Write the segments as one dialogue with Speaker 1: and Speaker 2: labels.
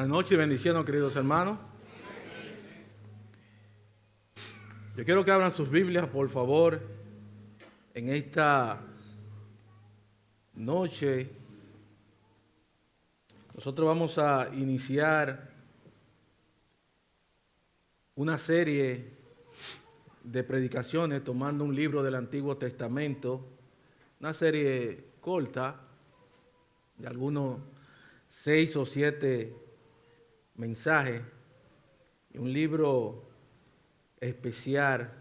Speaker 1: Buenas noches y bendiciones, queridos hermanos. Yo quiero que abran sus Biblias, por favor, en esta noche. Nosotros vamos a iniciar una serie de predicaciones tomando un libro del Antiguo Testamento, una serie corta de algunos 6 o 7 mensajes, y un libro especial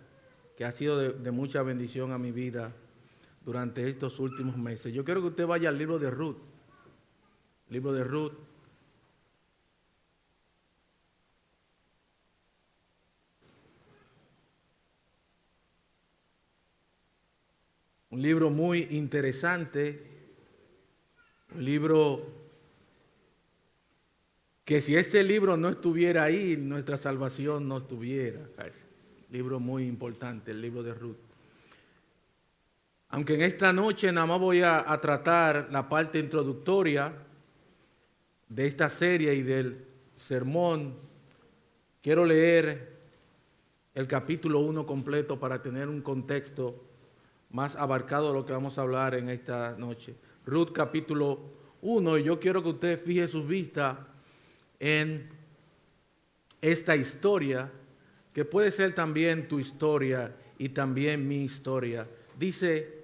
Speaker 1: que ha sido de mucha bendición a mi vida durante estos últimos meses. Yo quiero que usted vaya al libro de Ruth. Libro de Ruth. Un libro muy interesante, un libro que si ese libro no estuviera ahí, nuestra salvación no estuviera. Libro muy importante, el libro de Ruth. Aunque en esta noche nada más voy a tratar la parte introductoria de esta serie y del sermón, quiero leer el capítulo 1 completo para tener un contexto más abarcado de lo que vamos a hablar en esta noche. Ruth capítulo 1, y yo quiero que usted fije sus vistas en esta historia, que puede ser también tu historia y también mi historia. Dice: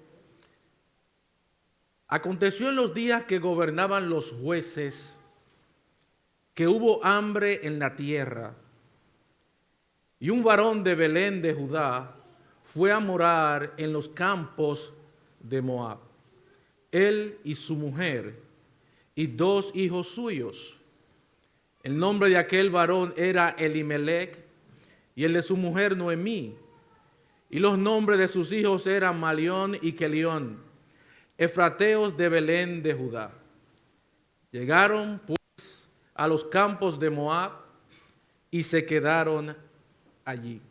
Speaker 1: aconteció en los días que gobernaban los jueces, que hubo hambre en la tierra, y un varón de Belén de Judá fue a morar en los campos de Moab, él y su mujer, y 2 hijos suyos. El nombre de aquel varón era Elimelech, y el de su mujer Noemí. Y los nombres de sus hijos eran Malión y Kelión, efrateos de Belén de Judá. Llegaron pues a los campos de Moab y se quedaron allí.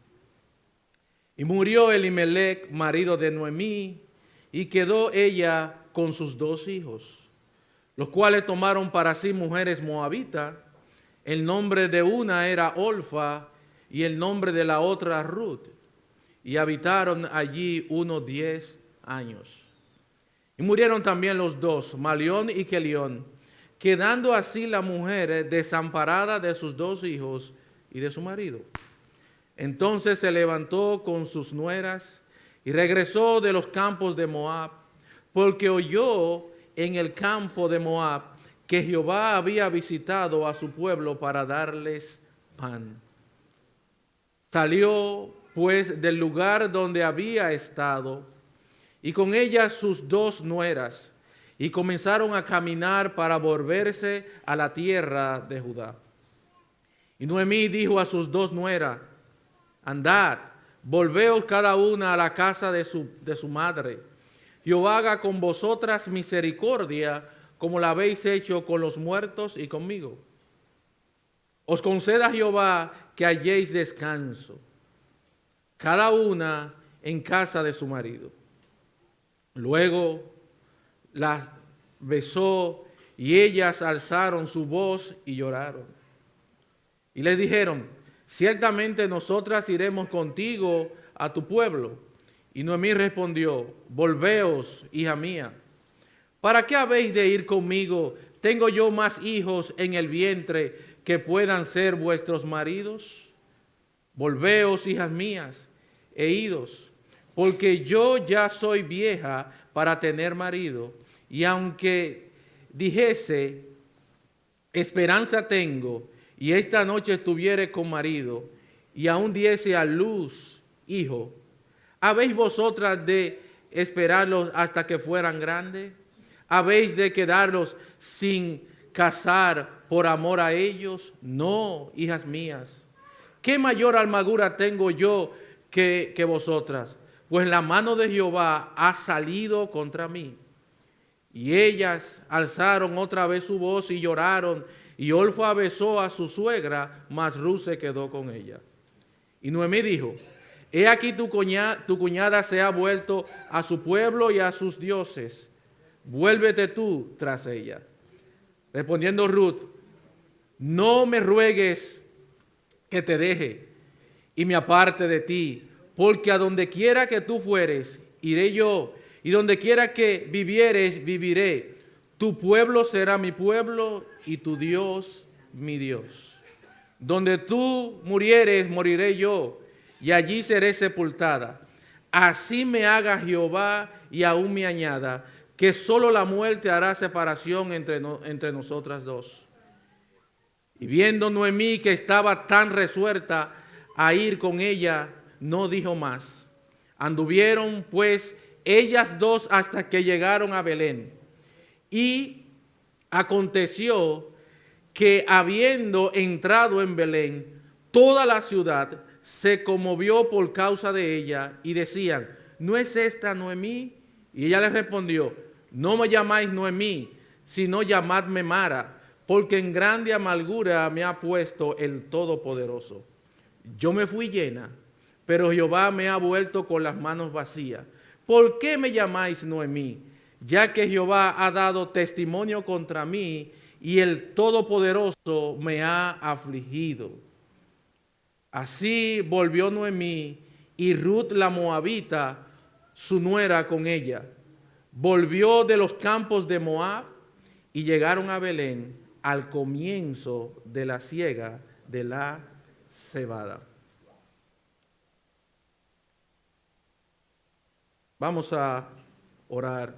Speaker 1: Y murió Elimelech, marido de Noemí, y quedó ella con sus 2 hijos, los cuales tomaron para sí mujeres moabitas. El nombre de una era Olfa y el nombre de la otra Ruth, y habitaron allí unos 10 años. Y murieron también los 2, Malión y Kelión, quedando así la mujer desamparada de sus 2 hijos y de su marido. Entonces se levantó con sus nueras y regresó de los campos de Moab, porque oyó en el campo de Moab que Jehová había visitado a su pueblo para darles pan. Salió pues del lugar donde había estado, y con ella sus 2 nueras, y comenzaron a caminar para volverse a la tierra de Judá. Y Noemí dijo a sus 2 nueras: andad, volveos cada una a la casa de su madre. Jehová haga con vosotras misericordia, como la habéis hecho con los muertos y conmigo. Os conceda Jehová que halléis descanso, cada una en casa de su marido. Luego las besó, y ellas alzaron su voz y lloraron. Y le dijeron: ciertamente nosotras iremos contigo a tu pueblo. Y Noemí respondió: volveos, hija mía. ¿Para qué habéis de ir conmigo? ¿Tengo yo más hijos en el vientre que puedan ser vuestros maridos? Volveos, hijas mías, e idos, porque yo ya soy vieja para tener marido, y aunque dijese: esperanza tengo, y esta noche estuviere con marido, y aún diese a luz hijo, ¿habéis vosotras de esperarlos hasta que fueran grandes? ¿Habéis de quedarlos sin casar por amor a ellos? No, hijas mías. ¿Qué mayor amargura tengo yo que vosotras? Pues la mano de Jehová ha salido contra mí. Y ellas alzaron otra vez su voz y lloraron, y Olfa besó a su suegra, mas Ruth se quedó con ella. Y Noemí dijo: he aquí tu cuñada se ha vuelto a su pueblo y a sus dioses. Vuélvete tú tras ella. Respondiendo Ruth: no me ruegues que te deje y me aparte de ti, porque a donde quiera que tú fueres, iré yo, y donde quiera que vivieres, viviré. Tu pueblo será mi pueblo y tu Dios mi Dios. Donde tú murieres, moriré yo, y allí seré sepultada. Así me haga Jehová y aún me añada, que solo la muerte hará separación entre nosotras dos. Y viendo Noemí que estaba tan resuelta a ir con ella, no dijo más. Anduvieron pues ellas dos hasta que llegaron a Belén. Y aconteció que habiendo entrado en Belén, toda la ciudad se conmovió por causa de ella y decían, ¿no es esta Noemí? Y ella les respondió, no me llamáis Noemí, sino llamadme Mara, porque en grande amargura me ha puesto el Todopoderoso. Yo me fui llena, pero Jehová me ha vuelto con las manos vacías. ¿Por qué me llamáis Noemí? Ya que Jehová ha dado testimonio contra mí y el Todopoderoso me ha afligido. Así volvió Noemí y Ruth la Moabita, su nuera, con ella. Volvió de los campos de Moab y llegaron a Belén al comienzo de la siega de la cebada. Vamos a orar.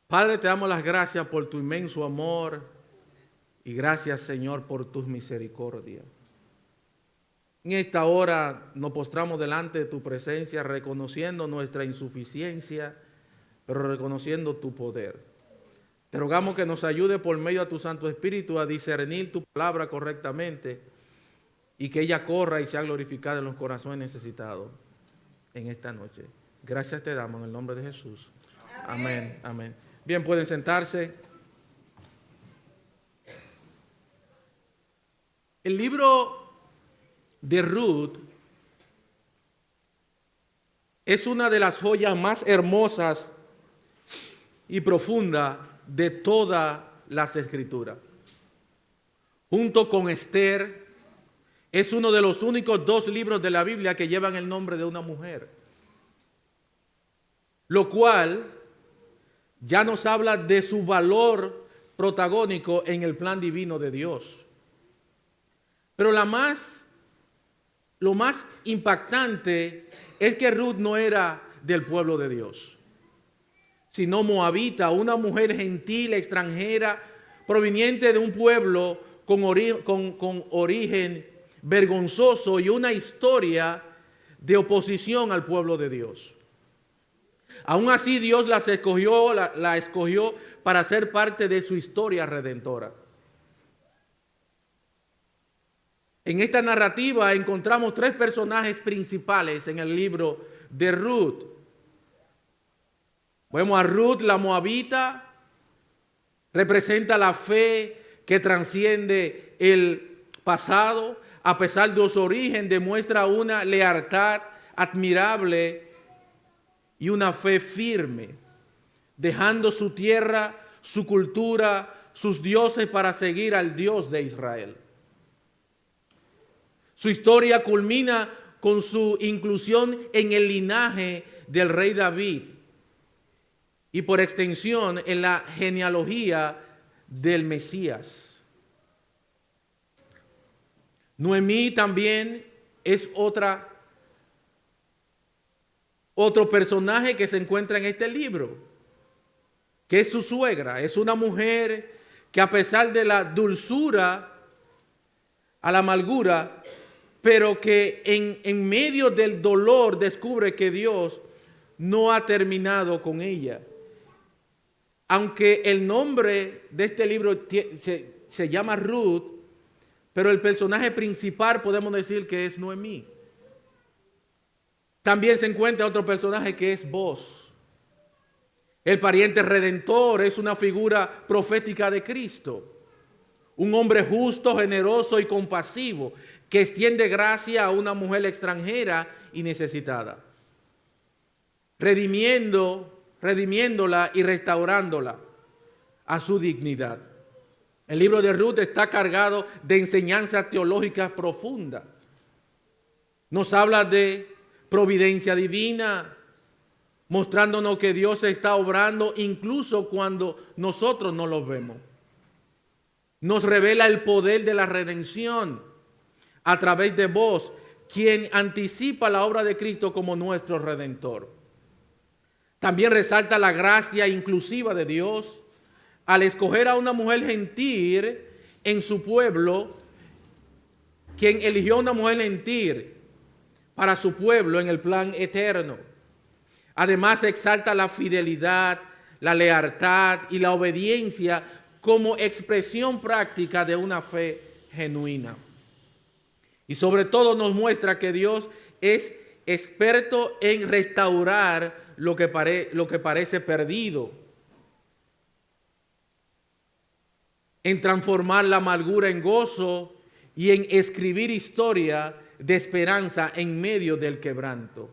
Speaker 1: Padre, te damos las gracias por tu inmenso amor y gracias, Señor, por tus misericordias. En esta hora nos postramos delante de tu presencia reconociendo nuestra insuficiencia, pero reconociendo tu poder. Te rogamos que nos ayude por medio de tu Santo Espíritu a discernir tu palabra correctamente y que ella corra y sea glorificada en los corazones necesitados en esta noche. Gracias te damos en el nombre de Jesús. Amén. Amén. Bien, pueden sentarse. El libro de Ruth es una de las joyas más hermosas y profundas de todas las Escrituras. Junto con Esther, es uno de los únicos dos libros de la Biblia que llevan el nombre de una mujer. Lo cual ya nos habla de su valor protagónico en el plan divino de Dios. Pero lo más impactante es que Ruth no era del pueblo de Dios, sino moabita, una mujer gentil, extranjera, proveniente de un pueblo con origen vergonzoso y una historia de oposición al pueblo de Dios. Aún así, Dios la escogió para ser parte de su historia redentora. En esta narrativa encontramos tres personajes principales en el libro de Ruth. Vemos a Ruth, la moabita, representa la fe que trasciende el pasado. A pesar de su origen, demuestra una lealtad admirable y una fe firme, dejando su tierra, su cultura, sus dioses para seguir al Dios de Israel. Su historia culmina con su inclusión en el linaje del rey David y por extensión en la genealogía del Mesías. Noemí también es otro personaje que se encuentra en este libro, que es su suegra. Es una mujer que a pesar de la dulzura a la amargura, pero que en medio del dolor descubre que Dios no ha terminado con ella. Aunque el nombre de este libro se llama Ruth, pero el personaje principal podemos decir que es Noemí. También se encuentra otro personaje que es Boaz. El pariente redentor es una figura profética de Cristo. Un hombre justo, generoso y compasivo que extiende gracia a una mujer extranjera y necesitada, redimiéndola y restaurándola a su dignidad. El libro de Ruth está cargado de enseñanzas teológicas profundas. Nos habla de providencia divina, mostrándonos que Dios está obrando incluso cuando nosotros no lo vemos. Nos revela el poder de la redención a través de vos, quien anticipa la obra de Cristo como nuestro Redentor. También resalta la gracia inclusiva de Dios al escoger a una mujer gentil en su pueblo, quien eligió a una mujer gentil para su pueblo en el plan eterno. Además exalta la fidelidad, la lealtad y la obediencia como expresión práctica de una fe genuina. Y sobre todo nos muestra que Dios es experto en restaurar lo que parece perdido, en transformar la amargura en gozo y en escribir historia de esperanza en medio del quebranto.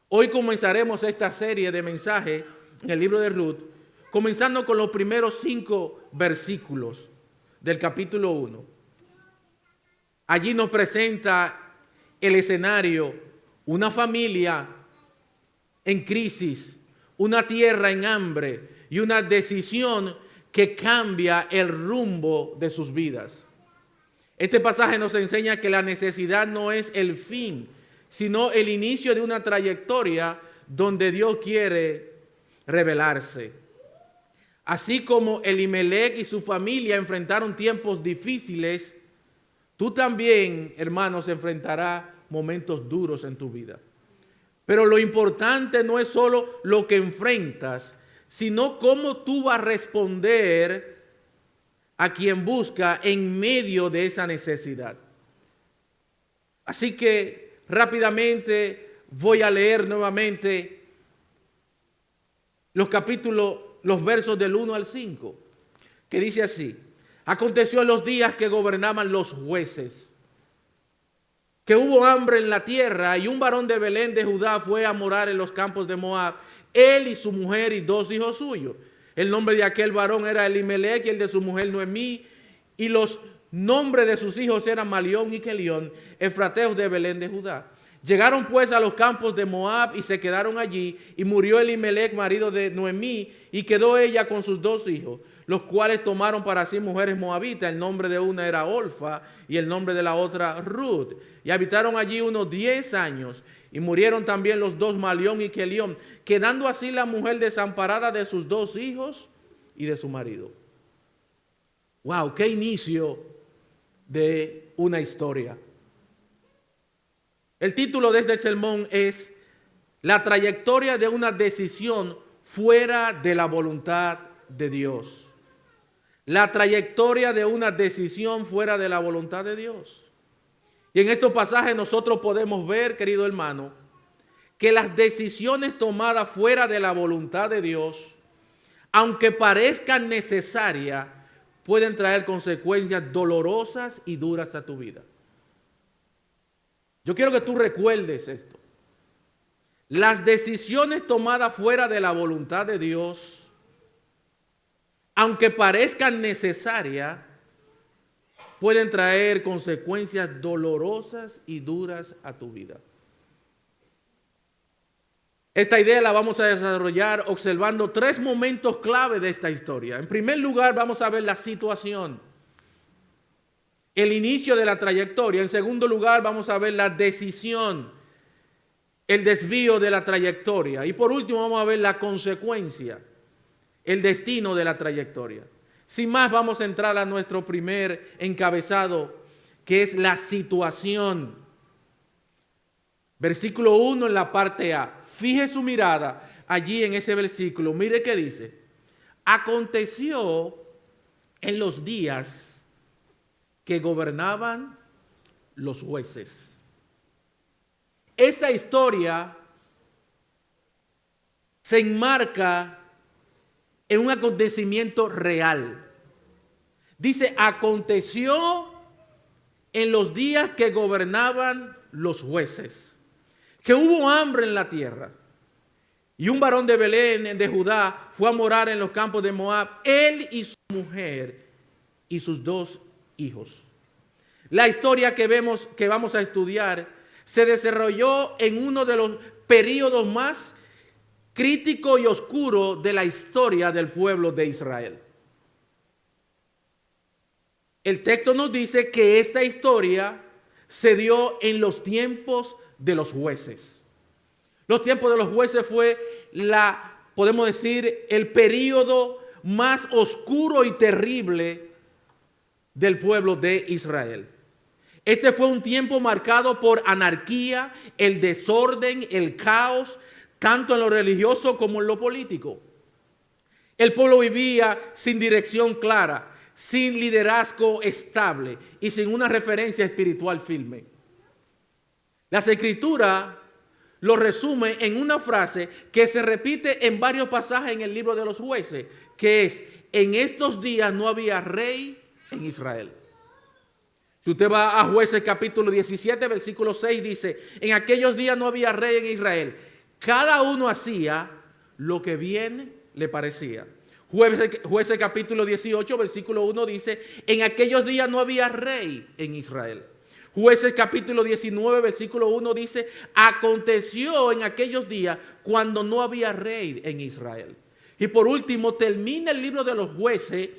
Speaker 1: Hoy comenzaremos esta serie de mensajes en el libro de Ruth, comenzando con los primeros 5 versículos del capítulo 1. Allí nos presenta el escenario, una familia en crisis, una tierra en hambre y una decisión que cambia el rumbo de sus vidas. Este pasaje nos enseña que la necesidad no es el fin, sino el inicio de una trayectoria donde Dios quiere revelarse. Así como Elimelech y su familia enfrentaron tiempos difíciles, tú también, hermanos, enfrentarás momentos duros en tu vida. Pero lo importante no es solo lo que enfrentas, sino cómo tú vas a responder a quien busca en medio de esa necesidad. Así que rápidamente voy a leer nuevamente los versos del 1 al 5, que dice así: aconteció en los días que gobernaban los jueces, que hubo hambre en la tierra, y un varón de Belén de Judá fue a morar en los campos de Moab, él y su mujer y 2 hijos suyos. El nombre de aquel varón era Elimelech y el de su mujer Noemí, y los nombres de sus hijos eran Malión y Kelión, efrateos de Belén de Judá. Llegaron pues a los campos de Moab y se quedaron allí, y murió Elimelech, marido de Noemí, y quedó ella con sus 2 hijos, los cuales tomaron para sí mujeres moabitas. El nombre de una era Orfa y el nombre de la otra Ruth. Y habitaron allí unos 10 años, y murieron también los 2 Malión y Kelión, quedando así la mujer desamparada de sus 2 hijos y de su marido. ¡Wow! ¡Qué inicio de una historia! El título de este sermón es La trayectoria de una decisión fuera de la voluntad de Dios. La trayectoria de una decisión fuera de la voluntad de Dios. Y en estos pasajes nosotros podemos ver, querido hermano, que las decisiones tomadas fuera de la voluntad de Dios, aunque parezcan necesarias, pueden traer consecuencias dolorosas y duras a tu vida. Yo quiero que tú recuerdes esto. Las decisiones tomadas fuera de la voluntad de Dios, aunque parezcan necesarias, pueden traer consecuencias dolorosas y duras a tu vida. Esta idea la vamos a desarrollar observando 3 momentos clave de esta historia. En primer lugar, vamos a ver la situación, el inicio de la trayectoria. En segundo lugar, vamos a ver la decisión, el desvío de la trayectoria. Y por último, vamos a ver la consecuencia, el destino de la trayectoria. Sin más, vamos a entrar a nuestro primer encabezado, que es la situación. Versículo 1 en la parte A. Fije su mirada allí en ese versículo. Mire qué dice. Aconteció en los días que gobernaban los jueces. Esta historia se enmarca en un acontecimiento real. Dice, aconteció en los días que gobernaban los jueces, que hubo hambre en la tierra, y un varón de Belén de Judá fue a morar en los campos de Moab, él y su mujer y sus 2 hijos. La historia que vamos a estudiar se desarrolló en uno de los periodos más críticos y oscuros de la historia del pueblo de Israel. El texto nos dice que esta historia se dio en los tiempos de los jueces. Los tiempos de los jueces fue podemos decir, el periodo más oscuro y terrible del pueblo de Israel. Este fue un tiempo marcado por anarquía, el desorden, el caos, tanto en lo religioso como en lo político. El pueblo vivía sin dirección clara, sin liderazgo estable y sin una referencia espiritual firme. Las Escrituras lo resumen en una frase que se repite en varios pasajes en el libro de los jueces, que es: en estos días no había rey en Israel. Si usted va a Jueces capítulo 17, versículo 6, dice: en aquellos días no había rey en Israel. Cada uno hacía lo que bien le parecía. Jueces capítulo 18, versículo 1 dice: en aquellos días no había rey en Israel. Jueces capítulo 19, versículo 1 dice: aconteció en aquellos días cuando no había rey en Israel. Y por último termina el libro de los jueces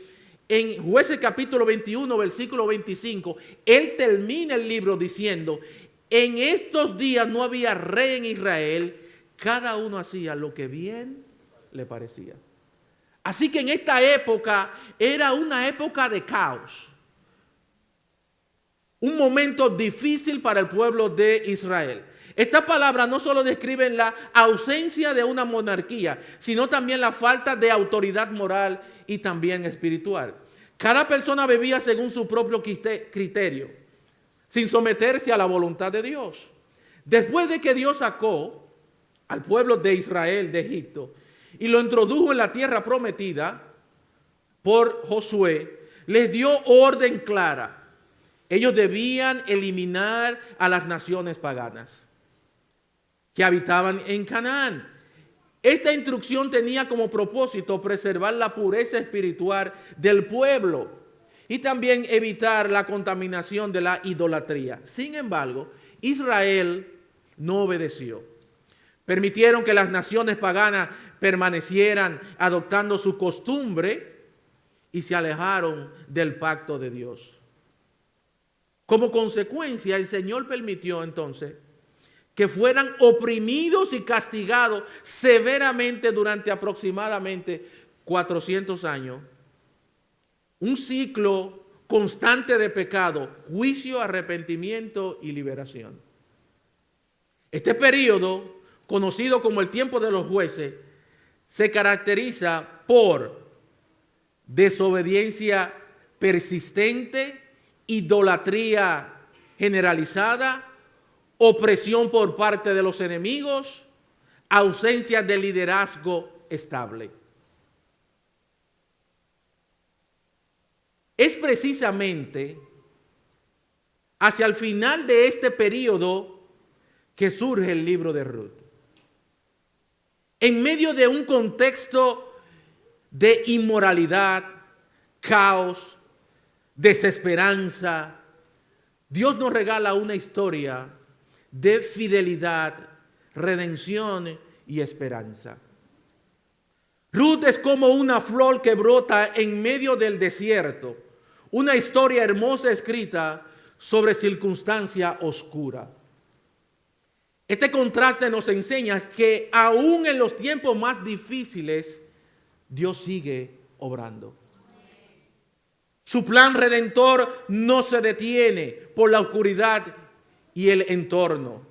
Speaker 1: en Jueces capítulo 21, versículo 25. Él termina el libro diciendo: en estos días no había rey en Israel, cada uno hacía lo que bien le parecía. Así que en esta época era una época de caos. Un momento difícil para el pueblo de Israel. Esta palabra no solo describe la ausencia de una monarquía, sino también la falta de autoridad moral y también espiritual. Cada persona vivía según su propio criterio, sin someterse a la voluntad de Dios. Después de que Dios sacó al pueblo de Israel de Egipto y lo introdujo en la tierra prometida por Josué, les dio orden clara. Ellos debían eliminar a las naciones paganas que habitaban en Canaán. Esta instrucción tenía como propósito preservar la pureza espiritual del pueblo y también evitar la contaminación de la idolatría. Sin embargo, Israel no obedeció. Permitieron que las naciones paganas permanecieran adoptando su costumbre y se alejaron del pacto de Dios. Como consecuencia, el Señor permitió entonces que fueran oprimidos y castigados severamente durante aproximadamente 400 años. Un ciclo constante de pecado, juicio, arrepentimiento y liberación. Este periodo, conocido como el tiempo de los jueces, se caracteriza por desobediencia persistente, idolatría generalizada, opresión por parte de los enemigos, ausencia de liderazgo estable. Es precisamente hacia el final de este periodo que surge el libro de Ruth. En medio de un contexto de inmoralidad, caos, desesperanza, Dios nos regala una historia de fidelidad, redención y esperanza. Ruth es como una flor que brota en medio del desierto, una historia hermosa escrita sobre circunstancia oscura. Este contraste nos enseña que aún en los tiempos más difíciles, Dios sigue obrando. Su plan redentor no se detiene por la oscuridad y el entorno.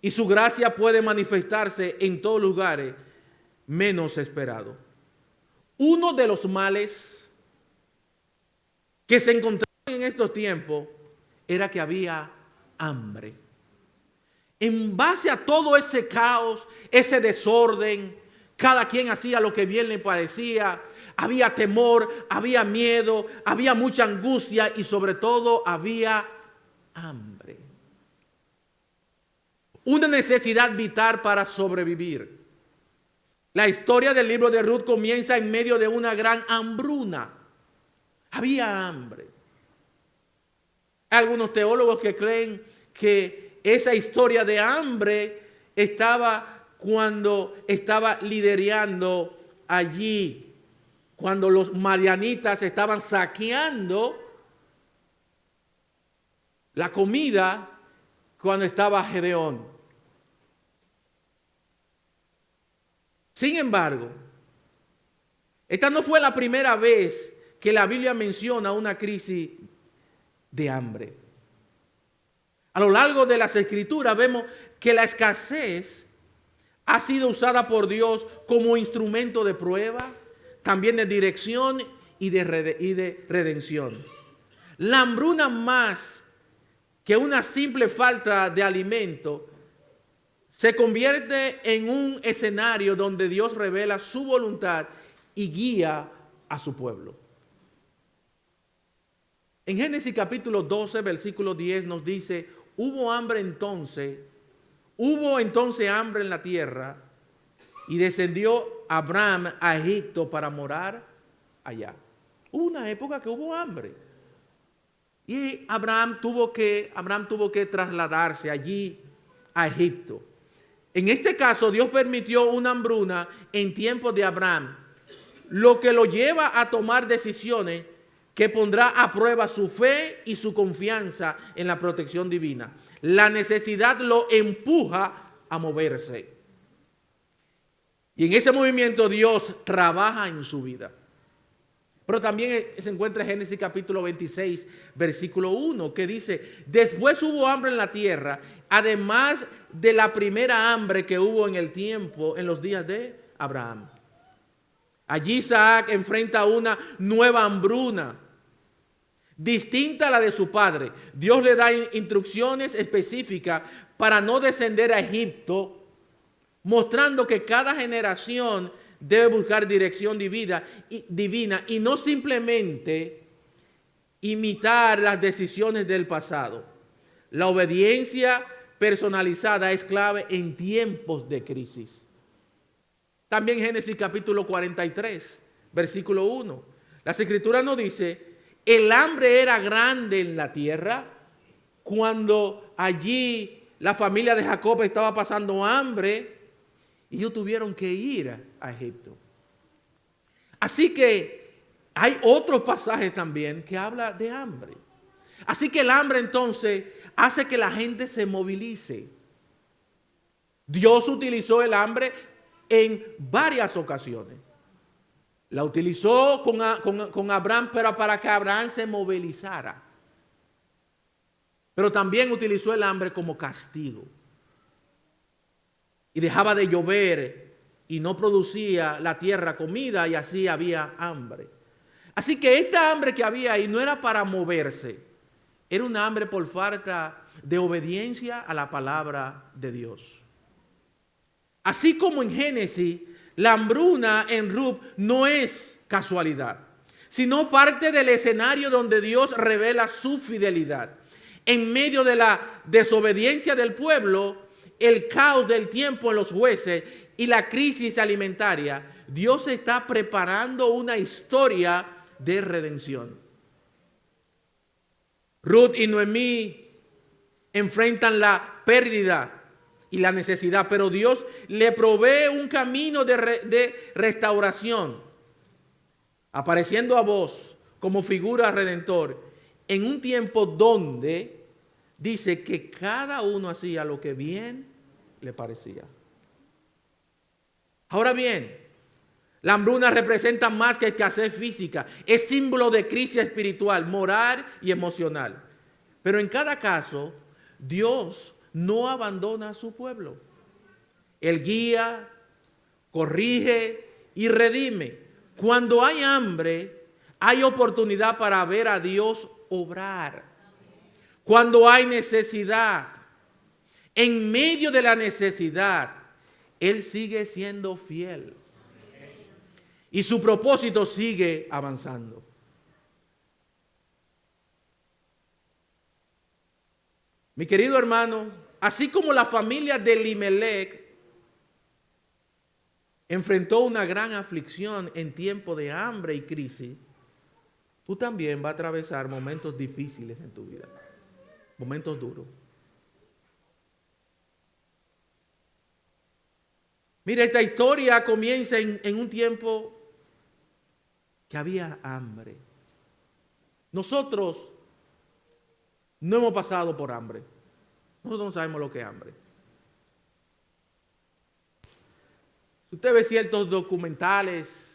Speaker 1: Y su gracia puede manifestarse en todos lugares menos esperados. Uno de los males que se encontraban en estos tiempos era que había hambre. En base a todo ese caos, ese desorden, cada quien hacía lo que bien le parecía. Había temor, había miedo, había mucha angustia y sobre todo había hambre. Una necesidad vital para sobrevivir. La historia del libro de Ruth comienza en medio de una gran hambruna. Había hambre. Hay algunos teólogos que creen que esa historia de hambre estaba cuando estaba liderando allí, cuando los madianitas estaban saqueando la comida cuando estaba Gedeón. Sin embargo, esta no fue la primera vez que la Biblia menciona una crisis de hambre. A lo largo de las Escrituras vemos que la escasez ha sido usada por Dios como instrumento de prueba, también de dirección y de redención. La hambruna, más que una simple falta de alimento, se convierte en un escenario donde Dios revela su voluntad y guía a su pueblo. En Génesis capítulo 12, versículo 10 nos dice: hubo entonces hambre en la tierra, y descendió Abraham a Egipto para morar allá. Hubo una época que hubo hambre, y Abraham tuvo que trasladarse allí a Egipto. En este caso, Dios permitió una hambruna en tiempos de Abraham, lo que lo lleva a tomar decisiones que pondrá a prueba su fe y su confianza en la protección divina. La necesidad lo empuja a moverse. Y en ese movimiento Dios trabaja en su vida. Pero también se encuentra en Génesis capítulo 26, versículo 1, que dice: después hubo hambre en la tierra, además de la primera hambre que hubo en los días de Abraham. Allí Isaac enfrenta una nueva hambruna, distinta a la de su padre. Dios le da instrucciones específicas para no descender a Egipto, mostrando que cada generación debe buscar dirección divina y no simplemente imitar las decisiones del pasado. La obediencia personalizada es clave en tiempos de crisis. También Génesis capítulo 43, versículo 1. Las Escrituras nos dice: el hambre era grande en la tierra cuando allí la familia de Jacob estaba pasando hambre y ellos tuvieron que ir a Egipto. Así que hay otros pasajes también que habla de hambre. Así que el hambre entonces hace que la gente se movilice. Dios utilizó el hambre en varias ocasiones. La utilizó con Abraham, pero para que Abraham se movilizara. Pero también utilizó el hambre como castigo. Y dejaba de llover y no producía la tierra comida, y así había hambre. Así que esta hambre que había ahí no era para moverse, era una hambre por falta de obediencia a la palabra de Dios. Así como en Génesis, la hambruna en Rut no es casualidad, sino parte del escenario donde Dios revela su fidelidad. En medio de la desobediencia del pueblo, el caos del tiempo en los jueces y la crisis alimentaria, Dios está preparando una historia de redención. Ruth y Noemí enfrentan la pérdida y la necesidad, pero Dios le provee un camino de restauración, apareciendo a Boaz como figura redentor en un tiempo donde dice que cada uno hacía lo que bien le parecía. Ahora bien, la hambruna representa más que escasez física, es símbolo de crisis espiritual, moral y emocional. Pero en cada caso, Dios no abandona a su pueblo. Él guía, corrige y redime. Cuando hay hambre, hay oportunidad para ver a Dios obrar. Cuando hay necesidad, en medio de la necesidad, Él sigue siendo fiel. Y su propósito sigue avanzando. Mi querido hermano, así como la familia de Elimelech enfrentó una gran aflicción en tiempo de hambre y crisis, tú también vas a atravesar momentos difíciles en tu vida, momentos duros. Mira, esta historia comienza en un tiempo que había hambre. Nosotros no hemos pasado por hambre. Nosotros no sabemos lo que es hambre. Si usted ve ciertos documentales,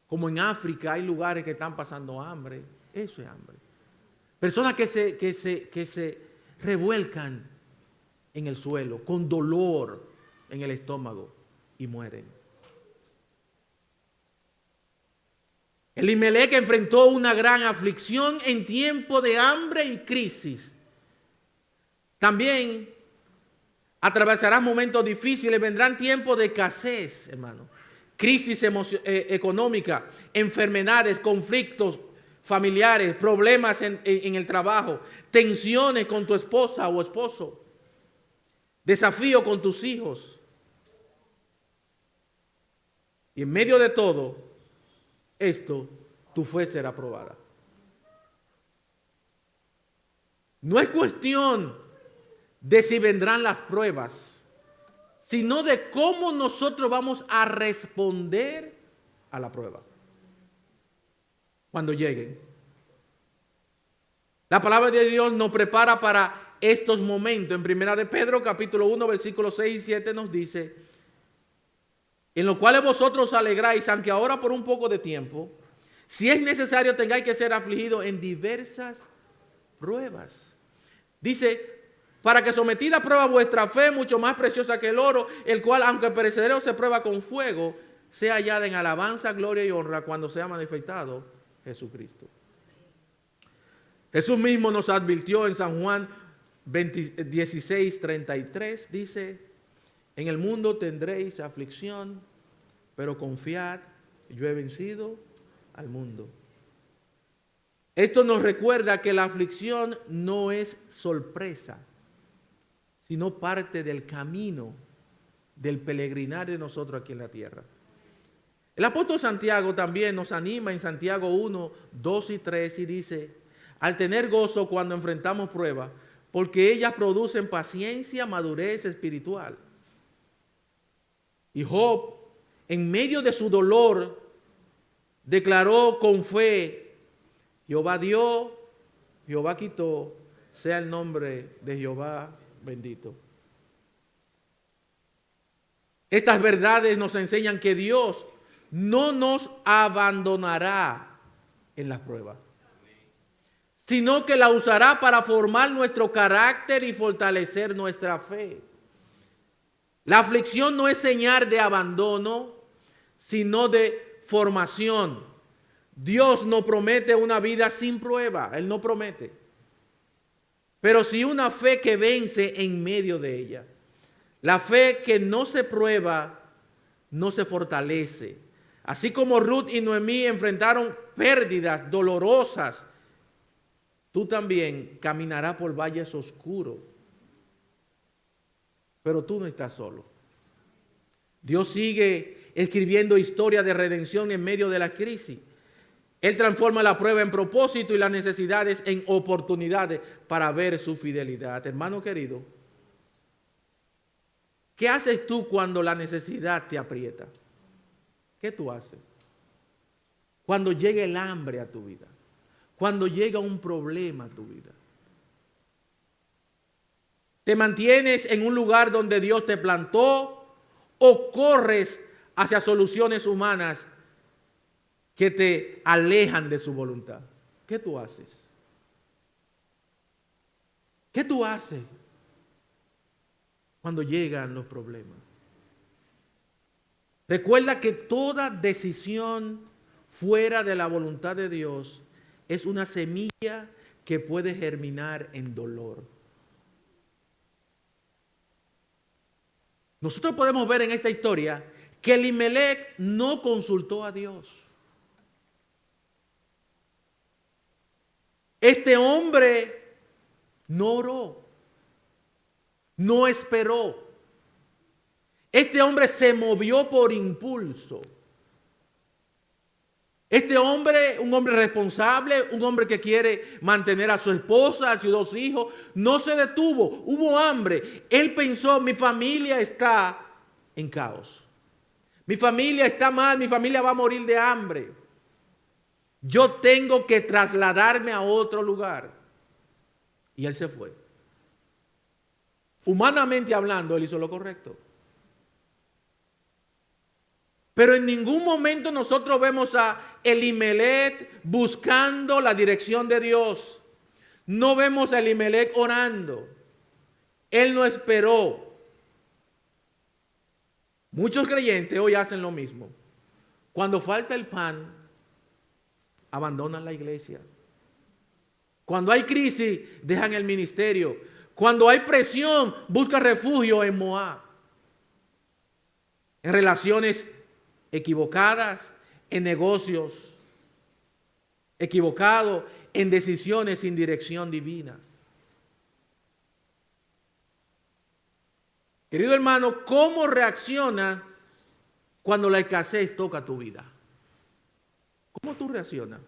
Speaker 1: como en África hay lugares que están pasando hambre, eso es hambre. Personas que se revuelcan en el suelo, con dolor en el estómago y mueren. Elimelec enfrentó una gran aflicción en tiempo de hambre y crisis. También atravesarás momentos difíciles, vendrán tiempos de escasez, hermano. Crisis económica, enfermedades, conflictos familiares, problemas en el trabajo, tensiones con tu esposa o esposo, desafío con tus hijos. Y en medio de todo esto, tu fe será probada. No es cuestión de si vendrán las pruebas, sino de cómo nosotros vamos a responder a la prueba cuando lleguen. La palabra de Dios nos prepara para estos momentos. En Primera de Pedro, capítulo 1, versículos 6 y 7 nos dice: en los cuales vosotros os alegráis, aunque ahora por un poco de tiempo, si es necesario tengáis que ser afligidos en diversas pruebas. Dice, para que sometida a prueba vuestra fe, mucho más preciosa que el oro, el cual, aunque perecedero, se prueba con fuego, sea hallada en alabanza, gloria y honra cuando sea manifestado Jesucristo. Jesús mismo nos advirtió en San Juan 16:33, dice: en el mundo tendréis aflicción, pero confiad, yo he vencido al mundo. Esto nos recuerda que la aflicción no es sorpresa, sino parte del camino del peregrinar de nosotros aquí en la tierra. El apóstol Santiago también nos anima en Santiago 1, 2 y 3 y dice: al tener gozo cuando enfrentamos pruebas, porque ellas producen paciencia, madurez espiritual. Y Job, en medio de su dolor, declaró con fe: Jehová dio, Jehová quitó, sea el nombre de Jehová bendito. Estas verdades nos enseñan que Dios no nos abandonará en las pruebas, sino que la usará para formar nuestro carácter y fortalecer nuestra fe. La aflicción no es señal de abandono, sino de formación. Dios no promete una vida sin prueba, Él no promete. Pero sí una fe que vence en medio de ella. La fe que no se prueba, no se fortalece. Así como Ruth y Noemí enfrentaron pérdidas dolorosas, tú también caminarás por valles oscuros. Pero tú no estás solo. Dios sigue escribiendo historias de redención en medio de la crisis. Él transforma la prueba en propósito y las necesidades en oportunidades para ver su fidelidad. Hermano querido, ¿qué haces tú cuando la necesidad te aprieta? ¿Qué tú haces? Cuando llega el hambre a tu vida, cuando llega un problema a tu vida. ¿Te mantienes en un lugar donde Dios te plantó o corres hacia soluciones humanas que te alejan de su voluntad? ¿Qué tú haces? ¿Qué tú haces cuando llegan los problemas? Recuerda que toda decisión fuera de la voluntad de Dios es una semilla que puede germinar en dolor. Nosotros podemos ver en esta historia que Elimelec no consultó a Dios. Este hombre no oró, no esperó. Este hombre se movió por impulso. Este hombre, un hombre responsable, un hombre que quiere mantener a su esposa, a sus 2 hijos, no se detuvo, hubo hambre. Él pensó, mi familia está en caos. Mi familia está mal, mi familia va a morir de hambre. Yo tengo que trasladarme a otro lugar. Y él se fue. Humanamente hablando, él hizo lo correcto. Pero en ningún momento nosotros vemos a Elimelech buscando la dirección de Dios. No vemos a Elimelech orando. Él no esperó. Muchos creyentes hoy hacen lo mismo. Cuando falta el pan, abandonan la iglesia. Cuando hay crisis, dejan el ministerio. Cuando hay presión, buscan refugio en Moab. En relaciones equivocadas, en negocios equivocados, en decisiones sin dirección divina. Querido hermano, ¿cómo reacciona cuando la escasez toca tu vida? ¿Cómo tú reaccionas?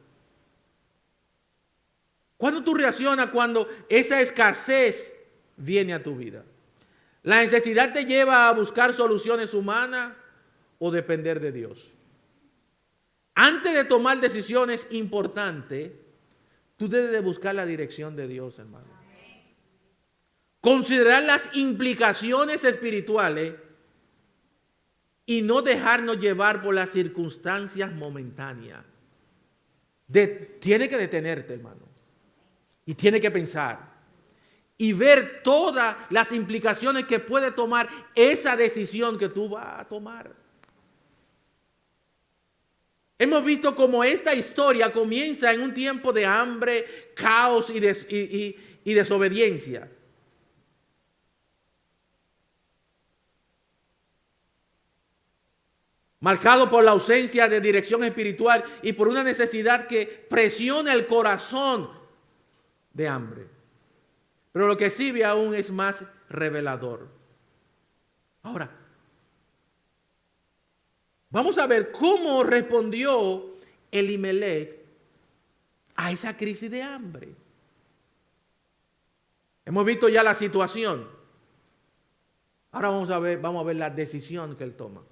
Speaker 1: ¿Cuándo tú reaccionas cuando esa escasez viene a tu vida? ¿La necesidad te lleva a buscar soluciones humanas o depender de Dios? Antes de tomar decisiones importantes, tú debes de buscar la dirección de Dios, hermano. Considerar las implicaciones espirituales y no dejarnos llevar por las circunstancias momentáneas. Tiene que detenerte, hermano. Y tiene que pensar y ver todas las implicaciones que puede tomar esa decisión que tú vas a tomar. Hemos visto cómo esta historia comienza en un tiempo de hambre, caos y desobediencia. Marcado por la ausencia de dirección espiritual y por una necesidad que presiona el corazón de hambre. Pero lo que sí ve aún es más revelador. Ahora, vamos a ver cómo respondió Elimelech a esa crisis de hambre. Hemos visto ya la situación. Ahora vamos a ver la decisión que él toma.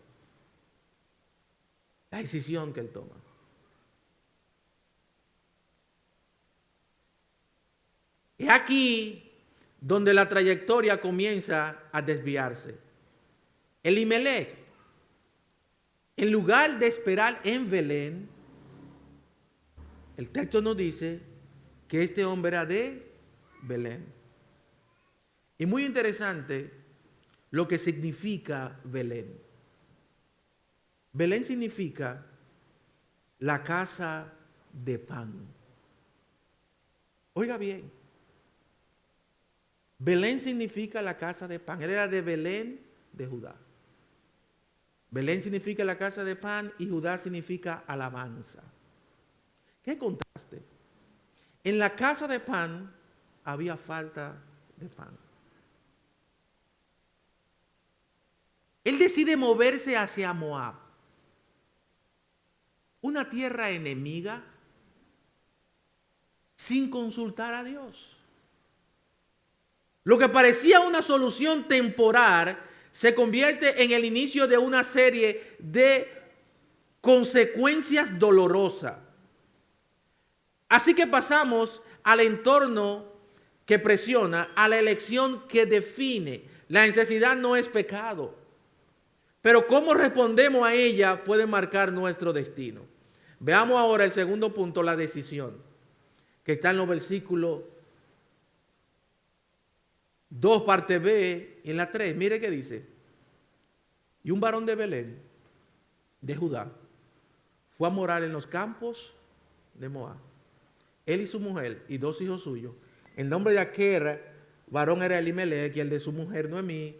Speaker 1: La decisión que él toma. Es aquí donde la trayectoria comienza a desviarse. Elimelech, en lugar de esperar en Belén, el texto nos dice que este hombre era de Belén. Y muy interesante lo que significa Belén. Belén significa la casa de pan. Oiga bien, Belén significa la casa de pan. Él era de Belén de Judá. Belén significa la casa de pan y Judá significa alabanza. ¿Qué contraste? En la casa de pan había falta de pan. Él decide moverse hacia Moab, una tierra enemiga, sin consultar a Dios. Lo que parecía una solución temporal se convierte en el inicio de una serie de consecuencias dolorosas. Así que pasamos al entorno que presiona, a la elección que define. La necesidad no es pecado, pero cómo respondemos a ella puede marcar nuestro destino. Veamos ahora el segundo punto, la decisión, que está en los versículos 2, parte B, en la 3. Mire qué dice. Y un varón de Belén, de Judá, fue a morar en los campos de Moab. Él y su mujer y 2 hijos suyos. El nombre de aquel varón era Elimelech y el de su mujer Noemí.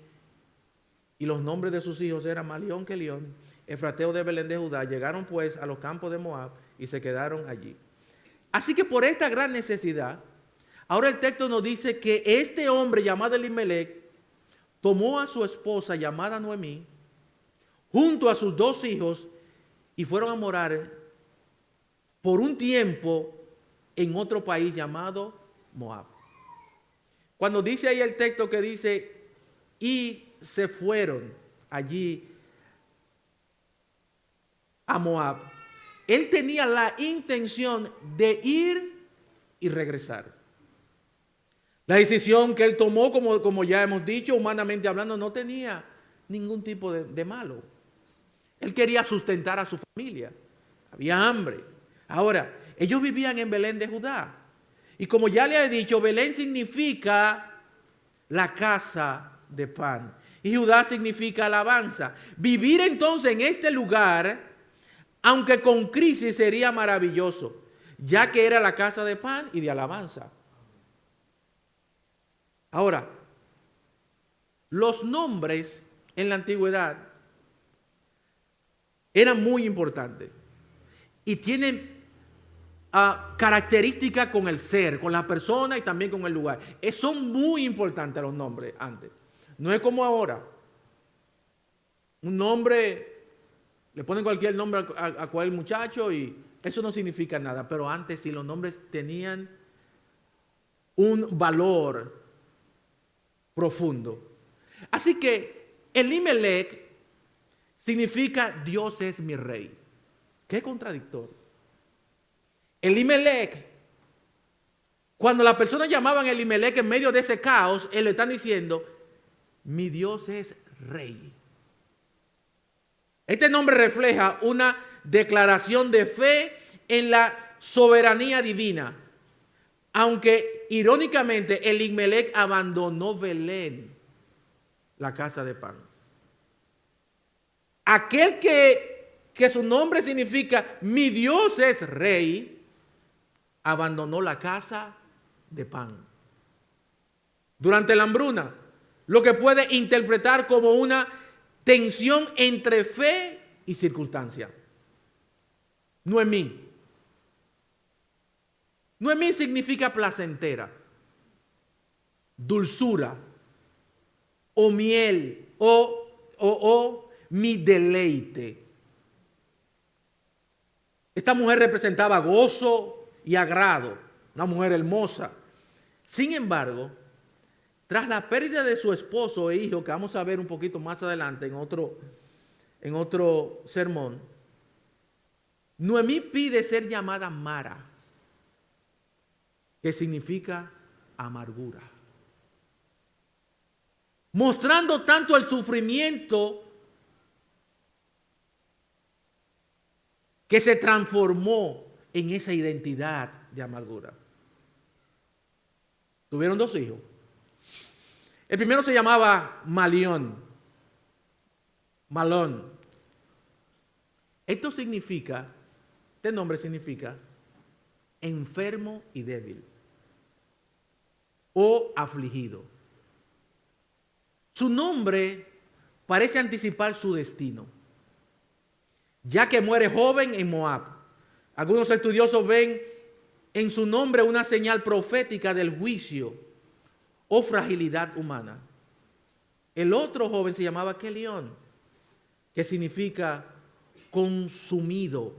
Speaker 1: Y los nombres de sus hijos eran Malión, Kelión, efrateo de Belén de Judá. Llegaron pues a los campos de Moab y se quedaron allí. Así que por esta gran necesidad, ahora el texto nos dice que este hombre llamado Elimelech tomó a su esposa llamada Noemí junto a sus 2 hijos y fueron a morar por un tiempo en otro país llamado Moab. Cuando dice ahí el texto que dice, y se fueron allí a Moab, él tenía la intención de ir y regresar. La decisión que él tomó, como ya hemos dicho, humanamente hablando, no tenía ningún tipo de malo. Él quería sustentar a su familia. Había hambre. Ahora, ellos vivían en Belén de Judá. Y como ya le he dicho, Belén significa la casa de pan. Y Judá significa alabanza. Vivir entonces en este lugar, aunque con crisis, sería maravilloso, ya que era la casa de pan y de alabanza. Ahora, los nombres en la antigüedad eran muy importantes y tienen características con el ser, con la persona y también con el lugar. Son muy importantes los nombres antes. No es como ahora. Un nombre, le ponen cualquier nombre a cualquier muchacho y eso no significa nada. Pero antes sí los nombres tenían un valor profundo. Así que Elimelech significa Dios es mi rey. Qué contradictorio. Elimelech, cuando las personas llamaban a Elimelech en medio de ese caos, él le está diciendo, mi Dios es rey. Este nombre refleja una declaración de fe en la soberanía divina. Aunque irónicamente Elimelech abandonó Belén, la casa de pan. Aquel que su nombre significa mi Dios es rey, abandonó la casa de pan. Durante la hambruna, lo que puede interpretar como una tensión entre fe y circunstancia. Noemí. Noemí significa placentera, dulzura, o miel, o mi deleite. Esta mujer representaba gozo y agrado, una mujer hermosa. Sin embargo, tras la pérdida de su esposo e hijo, que vamos a ver un poquito más adelante en otro sermón, Noemí pide ser llamada Mara, que significa amargura. Mostrando tanto el sufrimiento que se transformó en esa identidad de amargura. Tuvieron 2 hijos. El primero se llamaba Malón. Este nombre significa enfermo y débil o afligido. Su nombre parece anticipar su destino, ya que muere joven en Moab. Algunos estudiosos ven en su nombre una señal profética del juicio o fragilidad humana. El otro joven se llamaba Kelión, que significa consumido,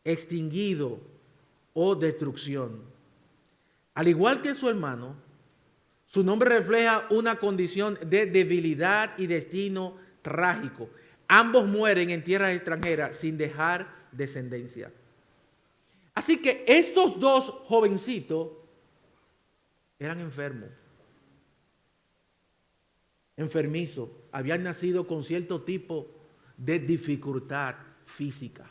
Speaker 1: extinguido o destrucción. Al igual que su hermano, su nombre refleja una condición de debilidad y destino trágico. Ambos mueren en tierras extranjeras sin dejar descendencia. Así que estos 2 jovencitos eran enfermizos, habían nacido con cierto tipo de dificultad física.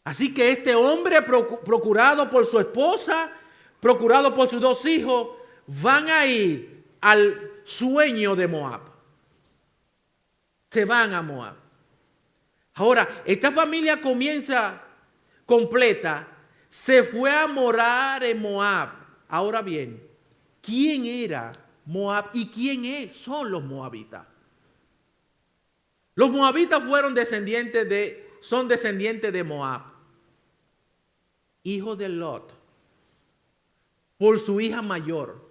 Speaker 1: Así que este hombre procurado por su esposa, procurado por sus 2 hijos, van a ir al sueño de Moab. Se van a Moab. Ahora, esta familia comienza completa, se fue a morar en Moab. Ahora bien, ¿quién era Moab y quién son los moabitas? Los moabitas son descendientes de Moab, hijo de Lot, por su hija mayor,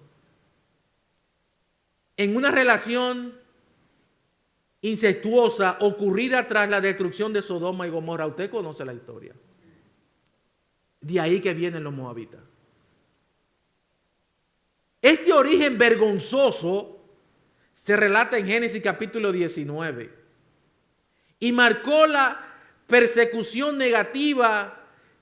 Speaker 1: en una relación incestuosa ocurrida tras la destrucción de Sodoma y Gomorra. Usted conoce la historia. De ahí que vienen los moabitas. Este origen vergonzoso se relata en Génesis capítulo 19 y marcó la persecución negativa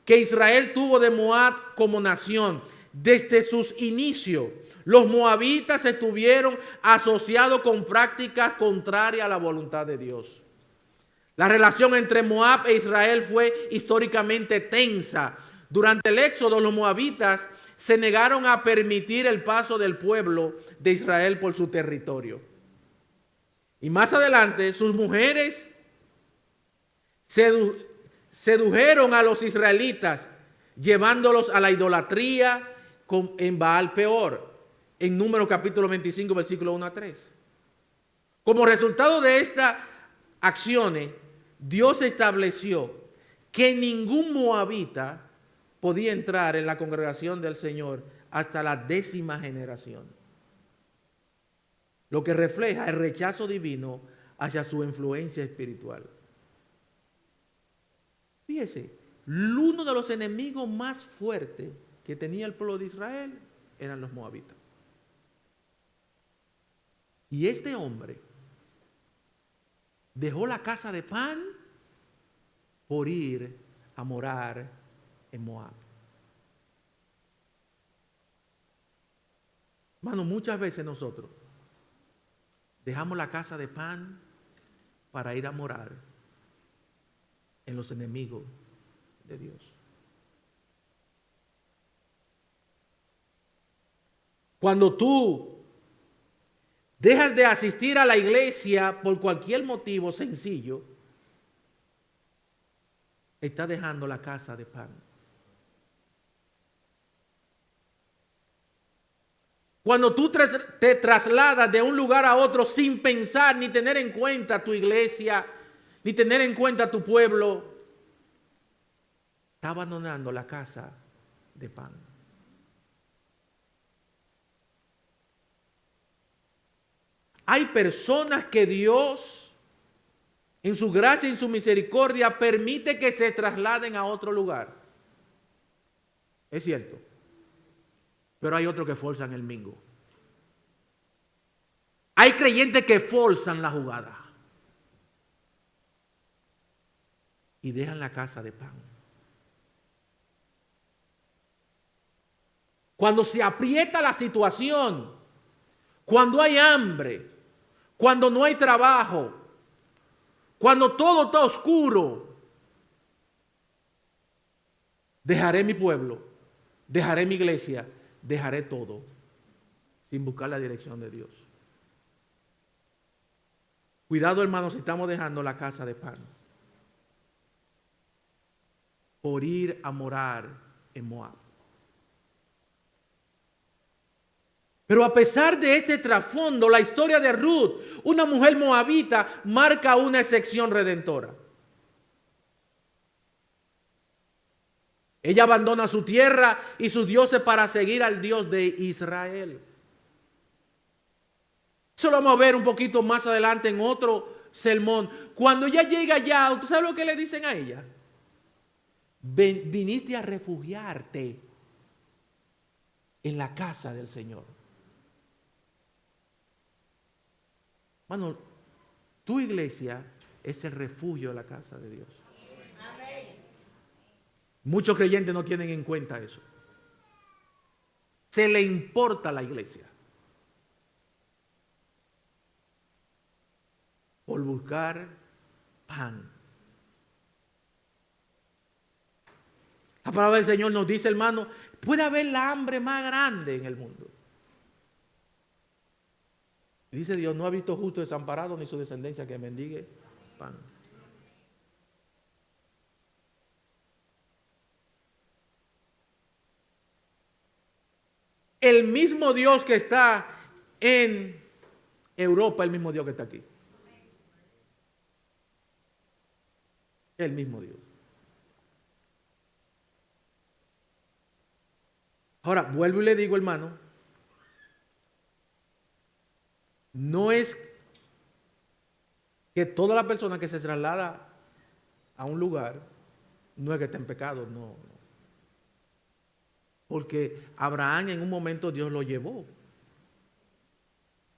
Speaker 1: que Israel tuvo de Moab como nación. Desde sus inicios, los moabitas estuvieron asociados con prácticas contrarias a la voluntad de Dios. La relación entre Moab e Israel fue históricamente tensa. Durante el éxodo, los moabitas se negaron a permitir el paso del pueblo de Israel por su territorio. Y más adelante, sus mujeres sedujeron a los israelitas, llevándolos a la idolatría en Baal Peor, en Números capítulo 25, versículo 1 a 3. Como resultado de estas acciones, Dios estableció que ningún moabita podía entrar en la congregación del Señor hasta la 10ª generación. Lo que refleja el rechazo divino hacia su influencia espiritual. Fíjese, uno de los enemigos más fuertes que tenía el pueblo de Israel eran los moabitas. Y este hombre dejó la casa de pan por ir a morar en Moab. Hermano, muchas veces nosotros dejamos la casa de pan para ir a morar en los enemigos de Dios. Cuando tú dejas de asistir a la iglesia por cualquier motivo sencillo, estás dejando la casa de pan. Cuando tú te trasladas de un lugar a otro sin pensar ni tener en cuenta tu iglesia, ni tener en cuenta tu pueblo, estás abandonando la casa de pan. Hay personas que Dios, en su gracia y en su misericordia, permite que se trasladen a otro lugar. Es cierto. Pero hay otros que forzan el mingo. Hay creyentes que forzan la jugada. Y dejan la casa de pan. Cuando se aprieta la situación, cuando hay hambre, cuando no hay trabajo, cuando todo está oscuro, dejaré mi pueblo, dejaré mi iglesia, dejaré todo sin buscar la dirección de Dios. Cuidado, hermanos, si estamos dejando la casa de pan por ir a morar en Moab. Pero a pesar de este trasfondo, la historia de Ruth, una mujer moabita, marca una excepción redentora. Ella abandona su tierra y sus dioses para seguir al Dios de Israel. Eso lo vamos a ver un poquito más adelante en otro sermón. Cuando ella llega allá, ¿usted sabe lo que le dicen a ella? Viniste a refugiarte en la casa del Señor. Bueno, tu iglesia es el refugio de la casa de Dios. Muchos creyentes no tienen en cuenta eso. Se le importa la iglesia por buscar pan. La palabra del Señor nos dice, hermano, puede haber la hambre más grande en el mundo. Dice Dios, no ha visto justo desamparado ni su descendencia que mendigue pan. El mismo Dios que está en Europa, el mismo Dios que está aquí. El mismo Dios. Ahora, vuelvo y le digo, hermano, no es que toda la persona que se traslada a un lugar no es que esté en pecado, no. Porque Abraham en un momento Dios lo llevó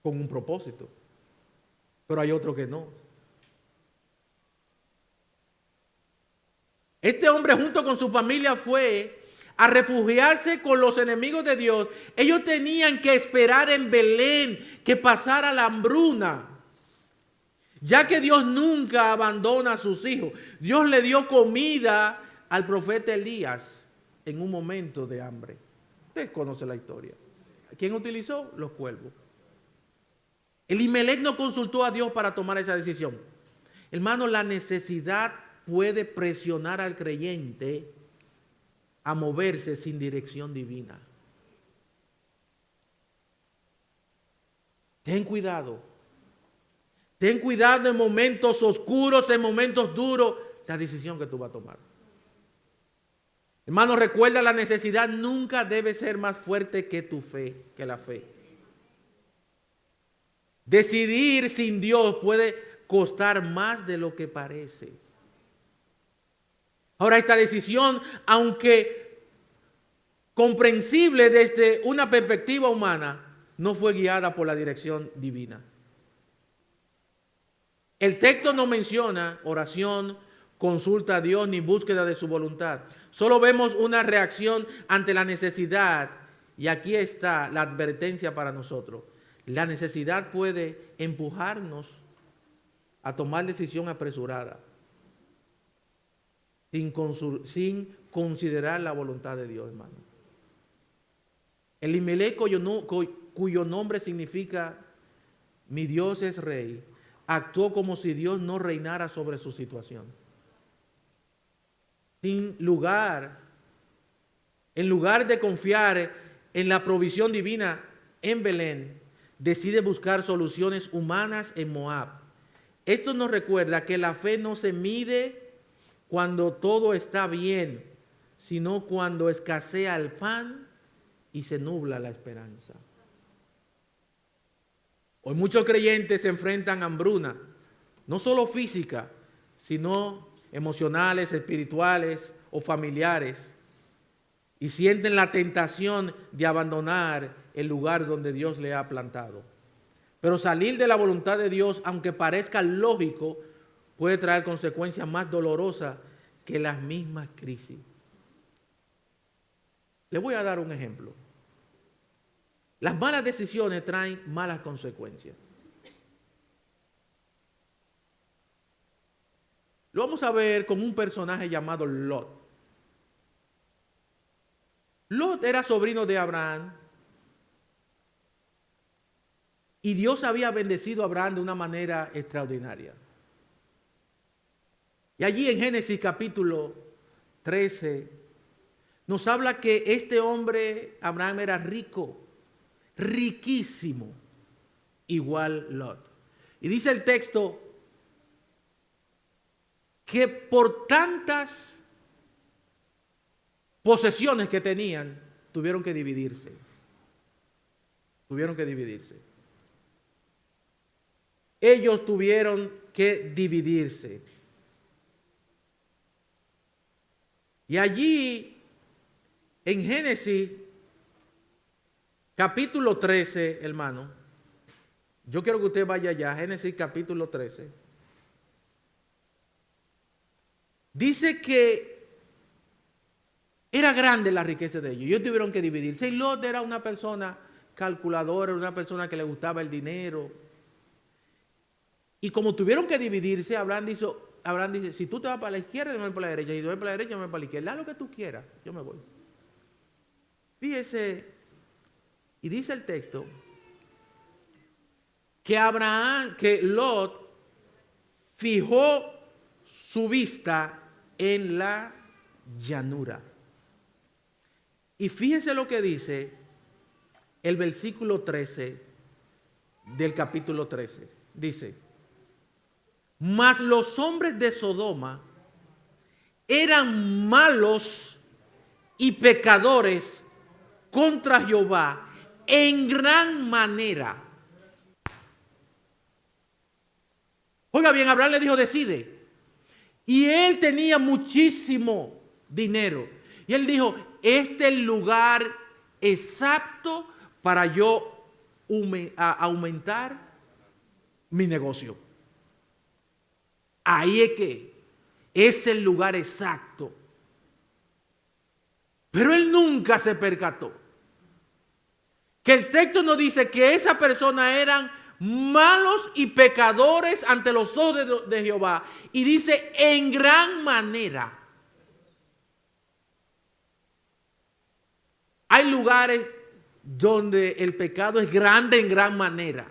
Speaker 1: con un propósito, pero hay otro que no. Este hombre junto con su familia fue a refugiarse con los enemigos de Dios. Ellos tenían que esperar en Belén que pasara la hambruna, ya que Dios nunca abandona a sus hijos. Dios le dio comida al profeta Elías en un momento de hambre. Usted conoce la historia. ¿Quién utilizó? Los cuervos. Elimelec no consultó a Dios para tomar esa decisión. Hermano, la necesidad puede presionar al creyente a moverse sin dirección divina. Ten cuidado. Ten cuidado en momentos oscuros, en momentos duros, la decisión que tú vas a tomar. Hermano, recuerda, la necesidad nunca debe ser más fuerte que tu fe, que la fe. Decidir sin Dios puede costar más de lo que parece. Ahora, esta decisión, aunque comprensible desde una perspectiva humana, no fue guiada por la dirección divina. El texto no menciona oración, consulta a Dios ni búsqueda de su voluntad. Solo vemos una reacción ante la necesidad, y aquí está la advertencia para nosotros. La necesidad puede empujarnos a tomar decisión apresurada, sin considerar la voluntad de Dios, hermano. Elimelec, cuyo nombre significa mi Dios es rey, actuó como si Dios no reinara sobre su situación. En lugar de confiar en la provisión divina en Belén, decide buscar soluciones humanas en Moab. Esto nos recuerda que la fe no se mide cuando todo está bien, sino cuando escasea el pan y se nubla la esperanza. Hoy muchos creyentes se enfrentan a hambruna, no solo física, sino emocionales, espirituales o familiares, y sienten la tentación de abandonar el lugar donde Dios le ha plantado. Pero salir de la voluntad de Dios, aunque parezca lógico, puede traer consecuencias más dolorosas que las mismas crisis. Le voy a dar un ejemplo. Las malas decisiones traen malas consecuencias. Lo vamos a ver con un personaje llamado Lot. Lot era sobrino de Abraham y Dios había bendecido a Abraham de una manera extraordinaria. Y allí en Génesis capítulo 13 nos habla que este hombre, Abraham, era rico, riquísimo, igual Lot. Y dice el texto que por tantas posesiones que tenían, tuvieron que dividirse. Ellos tuvieron que dividirse. Y allí, en Génesis, capítulo 13, hermano, yo quiero que usted vaya allá, Génesis capítulo 13. Dice que era grande la riqueza de ellos. Ellos tuvieron que dividirse. Y Lot era una persona calculadora, una persona que le gustaba el dinero. Y como tuvieron que dividirse, Abraham dice, si tú te vas para la izquierda, yo me voy para la derecha. Si tú vas para la derecha, yo me voy para la izquierda. Haz lo que tú quieras, yo me voy. Fíjese, y dice el texto, que Lot fijó su vista en la llanura. Y fíjese lo que dice el versículo 13 del capítulo 13. Dice, mas los hombres de Sodoma eran malos y pecadores contra Jehová en gran manera. Oiga bien, Abraham le dijo, decide. Y él tenía muchísimo dinero. Y él dijo, este es el lugar exacto para yo aumentar mi negocio. Ahí es que es el lugar exacto. Pero él nunca se percató que el texto nos dice que esas personas eran malos y pecadores ante los ojos de Jehová. Y dice en gran manera. Hay lugares donde el pecado es grande en gran manera.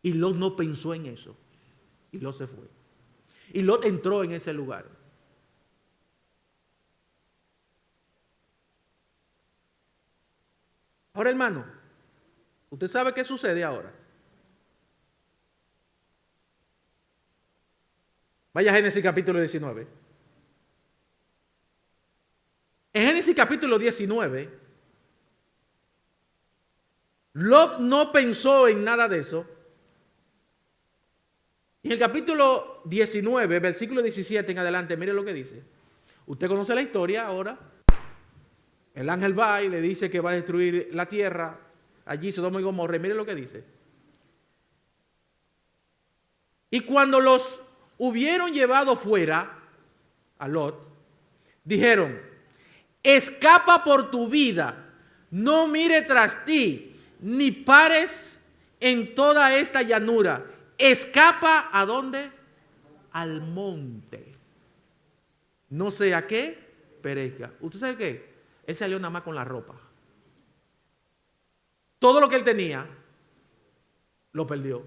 Speaker 1: Y Lot no pensó en eso. Y Lot se fue. Y Lot entró en ese lugar. Ahora, hermano, ¿usted sabe qué sucede ahora? Vaya a Génesis capítulo 19. En Génesis capítulo 19, Lot no pensó en nada de eso. En el capítulo 19, versículo 17 en adelante, mire lo que dice. Usted conoce la historia ahora. El ángel va y le dice que va a destruir la tierra. Allí Sodoma y Gomorra. Mire lo que dice. Y cuando los hubieron llevado fuera a Lot, dijeron, escapa por tu vida, no mire tras ti, ni pares en toda esta llanura. Escapa ¿a dónde? Al monte. No sea que perezca. ¿Usted sabe qué? Él salió nada más con la ropa. Todo lo que él tenía lo perdió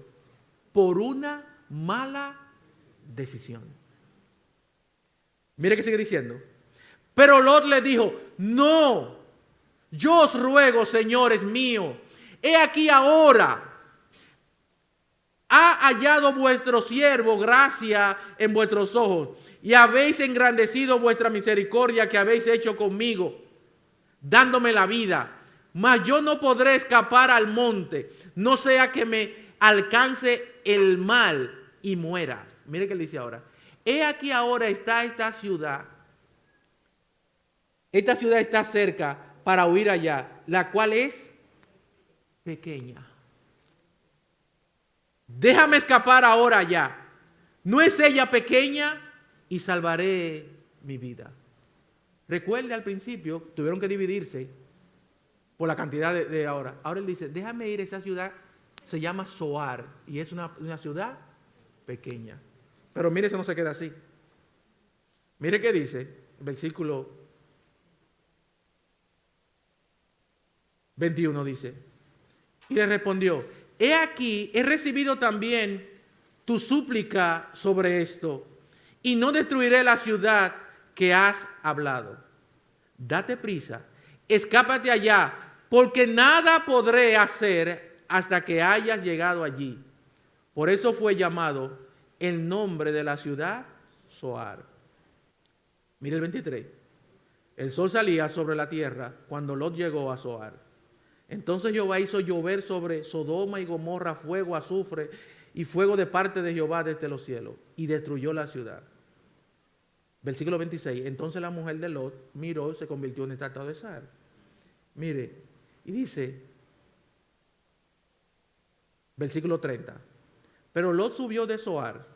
Speaker 1: por una mala decisión. Mire que sigue diciendo. Pero Lot le dijo, no, yo os ruego, señores míos, he aquí ahora ha hallado vuestro siervo gracia en vuestros ojos y habéis engrandecido vuestra misericordia que habéis hecho conmigo, dándome la vida. Mas yo no podré escapar al monte, no sea que me alcance el mal y muera. Mire que él dice ahora. He aquí ahora está esta ciudad. Esta ciudad está cerca para huir allá, la cual es pequeña. Déjame escapar ahora allá. ¿No es ella pequeña? Y salvaré mi vida. Recuerde al principio, tuvieron que dividirse por la cantidad de ahora. Ahora él dice, déjame ir a esa ciudad, se llama Zoar, y es una ciudad pequeña. Pero mire, eso no se queda así. Mire qué dice, versículo 21 dice, y le respondió, he aquí, he recibido también tu súplica sobre esto, y no destruiré la ciudad que has hablado. Date prisa, escápate allá, porque nada podré hacer hasta que hayas llegado allí. Por eso fue llamado el nombre de la ciudad Zoar. Mire el 23. El sol salía sobre la tierra cuando Lot llegó a Zoar. Entonces Jehová hizo llover sobre Sodoma y Gomorra fuego, azufre y fuego de parte de Jehová desde los cielos, y destruyó la ciudad. Versículo 26. Entonces la mujer de Lot miró y se convirtió en estatua de sal. Mire, y dice, versículo 30. Pero Lot subió de Zoar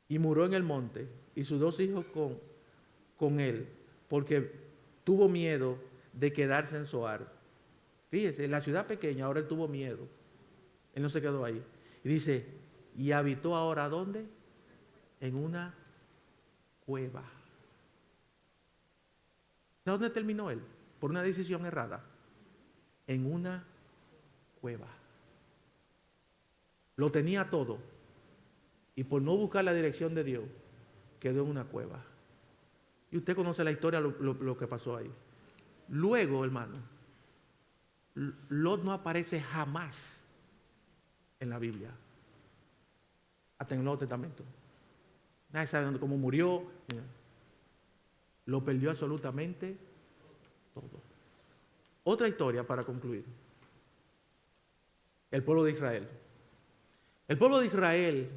Speaker 1: y murió en el monte, y sus dos hijos con él, porque tuvo miedo de quedarse en Zoar. Fíjese, en la ciudad pequeña ahora él tuvo miedo. Él no se quedó ahí. Y dice, y habitó ahora ¿dónde? En una cueva. ¿De dónde terminó él? Por una decisión errada. En una cueva. Lo tenía todo. Y por no buscar la dirección de Dios, quedó en una cueva. Y usted conoce la historia, lo que pasó ahí. Luego, hermano, Lot no aparece jamás en la Biblia. Hasta en el Nuevo Testamento. Nadie sabe cómo murió. Lo perdió absolutamente todo. Otra historia para concluir. El pueblo de Israel. El pueblo de Israel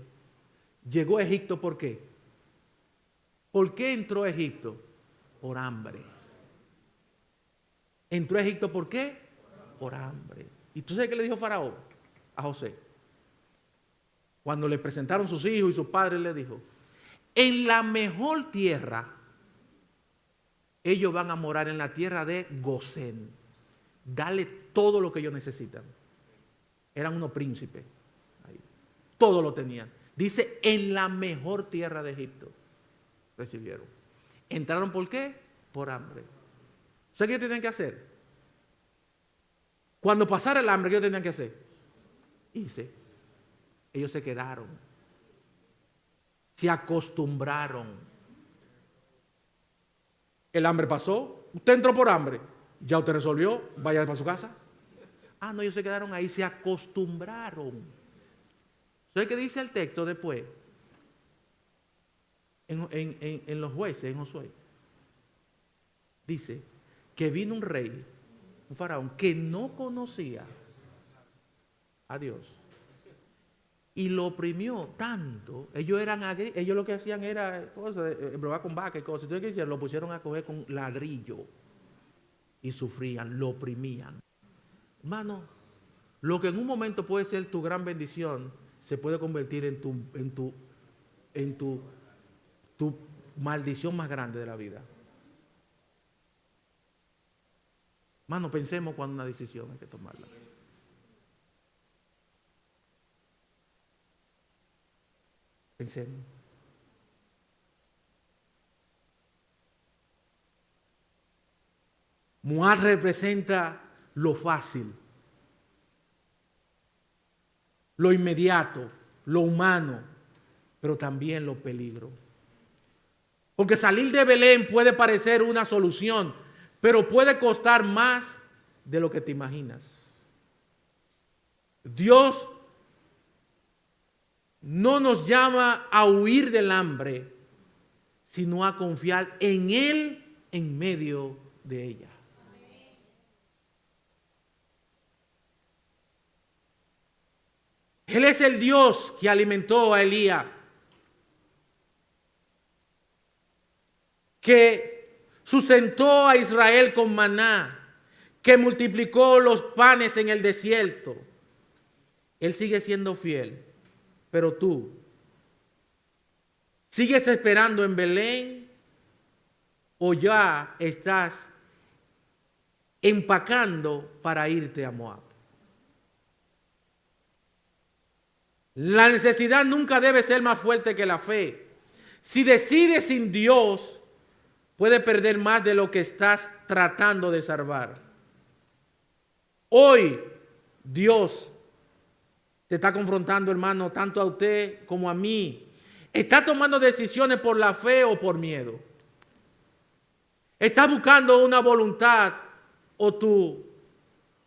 Speaker 1: llegó a Egipto, ¿por qué? ¿Por qué entró a Egipto? Por hambre. Entró a Egipto, ¿por qué? Por hambre. ¿Y tú sabes qué le dijo Faraón a José? Cuando le presentaron sus hijos y sus padres, le dijo: en la mejor tierra, ellos van a morar en la tierra de Gosén. Dale todo lo que ellos necesitan. Eran unos príncipes. Ahí. Todo lo tenían. Dice, en la mejor tierra de Egipto recibieron. ¿Entraron por qué? Por hambre. ¿Sabes qué tenían que hacer? Cuando pasara el hambre, ¿qué tenían que hacer? Hice. Ellos se quedaron. Se acostumbraron. El hambre pasó. Usted entró por hambre. Ya usted resolvió. Vaya para su casa. Ah, no, ellos se quedaron ahí. Se acostumbraron. ¿Sabe qué dice el texto después? En los jueces, en Josué. Dice que vino un rey, un faraón, que no conocía a Dios. Y lo oprimió tanto. Ellos lo que hacían era probar con vaca y cosas. Entonces, ¿qué hicieron? Lo pusieron a coger con ladrillo. Y sufrían, lo oprimían. Hermano, lo que en un momento puede ser tu gran bendición, se puede convertir en tu maldición más grande de la vida. Hermano, pensemos cuando una decisión hay que tomarla. Pensemos. Moab representa lo fácil, lo inmediato, lo humano, pero también los peligros. Porque salir de Belén puede parecer una solución, pero puede costar más de lo que te imaginas. Dios no nos llama a huir del hambre, sino a confiar en Él en medio de ella. Él es el Dios que alimentó a Elías, que sustentó a Israel con maná, que multiplicó los panes en el desierto. Él sigue siendo fiel, pero tú sigues esperando en Belén o ya estás empacando para irte a Moab. La necesidad nunca debe ser más fuerte que la fe. Si decides sin Dios, puedes perder más de lo que estás tratando de salvar. Hoy Dios te está confrontando, hermano, tanto a usted como a mí. ¿Está tomando decisiones por la fe o por miedo? ¿Está buscando una voluntad o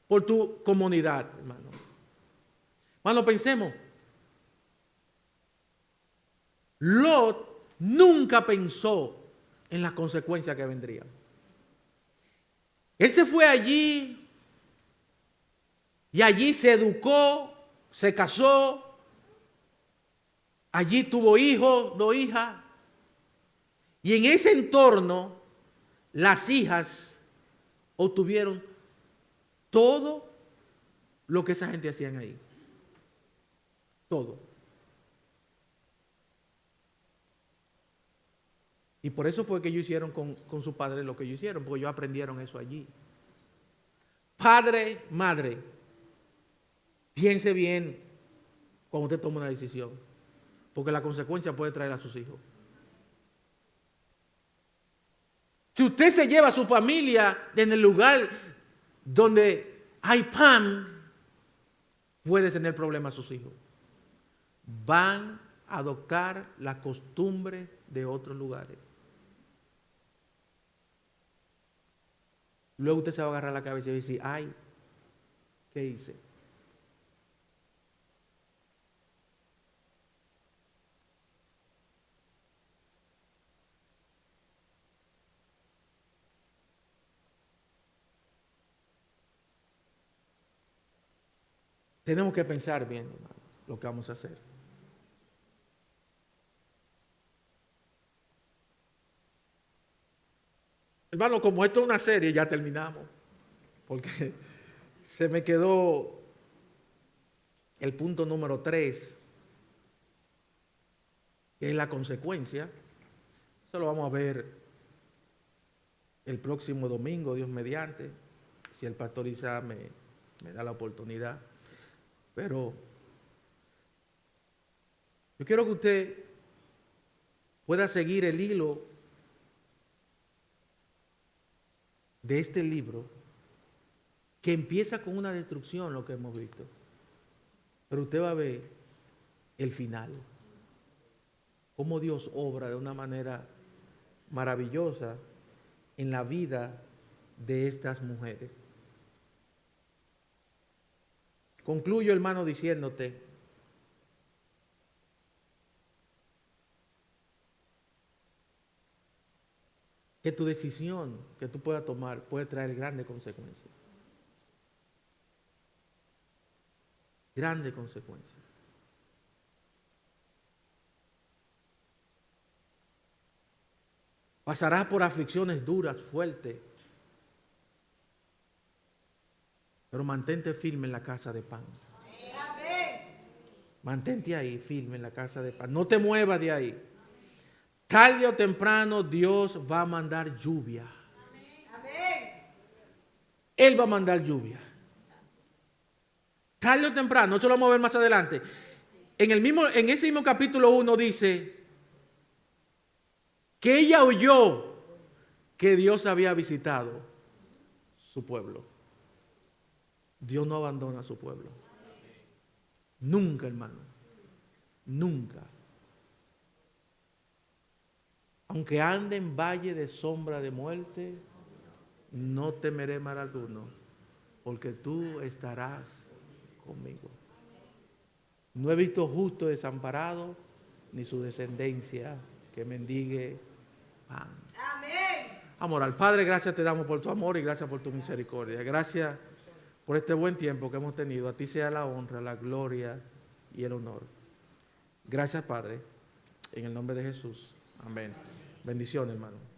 Speaker 1: por tu comunidad, hermano? Hermano, pensemos. Lot nunca pensó en las consecuencias que vendrían. Él se fue allí y allí se educó, se casó, allí tuvo hijos, 2 hijas, y en ese entorno las hijas obtuvieron todo lo que esa gente hacían ahí. Todo. Y por eso fue que ellos hicieron con su padre lo que ellos hicieron, porque ellos aprendieron eso allí. Padre, madre, piense bien cuando usted toma una decisión, porque la consecuencia puede traer a sus hijos. Si usted se lleva a su familia en el lugar donde hay pan, puede tener problemas a sus hijos. Van a adoptar la costumbre de otros lugares. Luego usted se va a agarrar la cabeza y decir, ay, ¿qué hice? Tenemos que pensar bien, hermano. lo que vamos a hacer. Hermano, como esto es una serie, ya terminamos. Porque se me quedó el punto número 3, que es la consecuencia. Eso lo vamos a ver el próximo domingo, Dios mediante, si el pastor Isaac me da la oportunidad. Pero yo quiero que usted pueda seguir el hilo de este libro, que empieza con una destrucción, lo que hemos visto. Pero usted va a ver el final, cómo Dios obra de una manera maravillosa en la vida de estas mujeres. Concluyo, hermano, diciéndote que tu decisión que tú puedas tomar puede traer grandes consecuencias. Grandes consecuencias. Pasarás por aflicciones duras, fuertes, pero mantente firme en la casa de pan. Mantente ahí firme en la casa de pan. No te muevas de ahí. Tarde o temprano Dios va a mandar lluvia. Él va a mandar lluvia. Tarde o temprano, eso lo vamos a ver más adelante. En ese mismo capítulo 1 dice que ella oyó que Dios había visitado su pueblo. Dios no abandona a su pueblo. Nunca, hermano. Nunca. Aunque ande en valle de sombra de muerte, no temeré mal alguno, porque tú estarás conmigo. No he visto justo desamparado, ni su descendencia que mendigue pan. Amén. Amor al Padre, gracias te damos por tu amor y gracias por tu misericordia. Gracias por este buen tiempo que hemos tenido. A ti sea la honra, la gloria y el honor. Gracias, Padre, en el nombre de Jesús. Amén. Bendiciones, hermano.